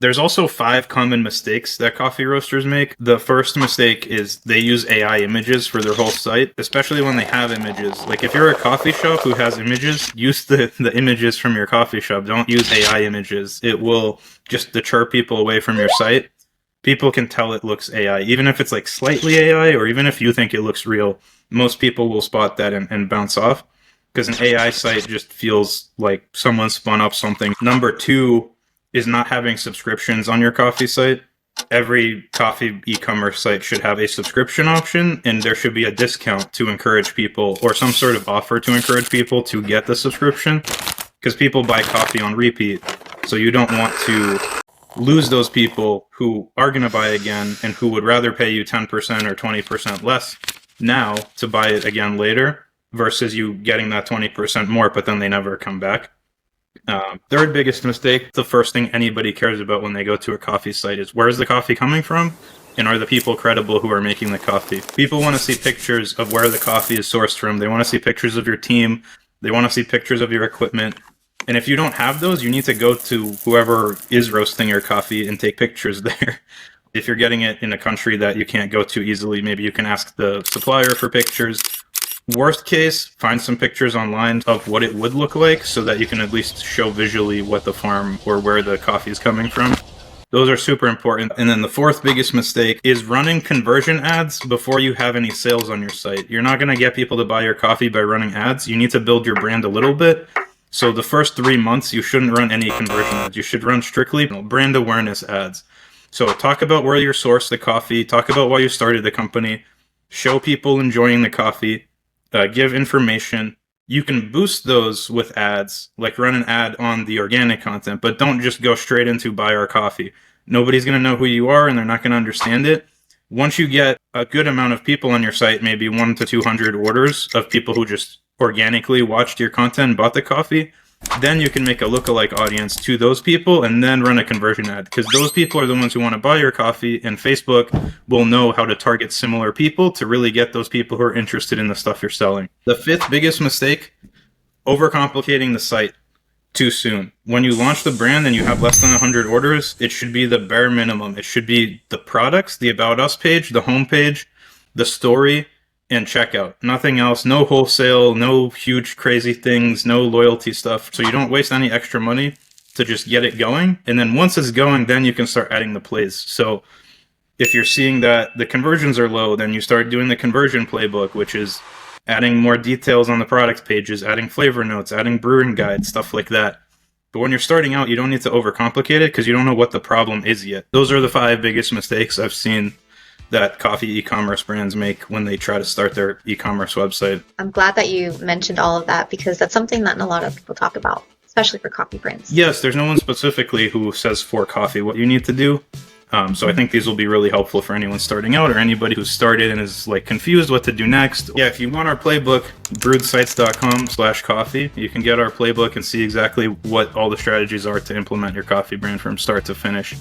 There's also 5 common mistakes that coffee roasters make. The first mistake is they use AI images for their whole site, especially when they have images. Like if you're a coffee shop who has images, use the images from your coffee shop. Don't use AI images. It will just deter people away from your site. People can tell it looks AI, even if it's like slightly AI, or even if you think it looks real. Most people will spot that and bounce off, because an AI site just feels like someone spun up something. Number 2 is not having subscriptions on your coffee site. Every coffee e-commerce site should have a subscription option, and there should be a discount to encourage people, or some sort of offer to encourage people to get the subscription, because people buy coffee on repeat. So you don't want to lose those people who are going to buy again and who would rather pay you 10% or 20% less now to buy it again later, versus you getting that 20% more, but then they never come back. Third biggest mistake, the first thing anybody cares about when they go to a coffee site is, where is the coffee coming from? And are the people credible who are making the coffee? People want to see pictures of where the coffee is sourced from. They want to see pictures of your team. They want to see pictures of your equipment. And if you don't have those, you need to go to whoever is roasting your coffee and take pictures there. If you're getting it in a country that you can't go to easily, maybe you can ask the supplier for pictures. Worst case, find some pictures online of what it would look like so that you can at least show visually what the farm or where the coffee is coming from. Those are super important. And then the fourth biggest mistake is running conversion ads before you have any sales on your site. You're not going to get people to buy your coffee by running ads. You need to build your brand a little bit. So the first 3 months, you shouldn't run any conversion ads. You should run strictly brand awareness ads. So talk about where you source the coffee, talk about why you started the company, show people enjoying the coffee, give information. You can boost those with ads, like run an ad on the organic content, but don't just go straight into buy our coffee. Nobody's going to know who you are and they're not going to understand it. Once you get a good amount of people on your site, maybe 100 to 200 orders of people who just organically watched your content and bought the coffee, then you can make a lookalike audience to those people and then run a conversion ad, because those people are the ones who want to buy your coffee, and Facebook will know how to target similar people to really get those people who are interested in the stuff you're selling. The fifth biggest mistake, overcomplicating the site too soon. When you launch the brand and you have less than 100 orders, it should be the bare minimum. It should be the products, the About Us page, the homepage, the story, and checkout. Nothing else. No wholesale, no huge crazy things, no loyalty stuff. So you don't waste any extra money to just get it going. And then once it's going, then you can start adding the plays. So if you're seeing that the conversions are low, then you start doing the conversion playbook, which is adding more details on the product pages, adding flavor notes, adding brewing guides, stuff like that. But when you're starting out, you don't need to overcomplicate it because you don't know what the problem is yet. Those are the 5 biggest mistakes I've seen that coffee e-commerce brands make when they try to start their e-commerce website. I'm glad that you mentioned all of that, because that's something that not a lot of people talk about, especially for coffee brands. Yes, there's no one specifically who says for coffee what you need to do. So I think these will be really helpful for anyone starting out or anybody who's started and is like confused what to do next. Yeah, if you want our playbook, brewedsites.com/coffee, you can get our playbook and see exactly what all the strategies are to implement your coffee brand from start to finish.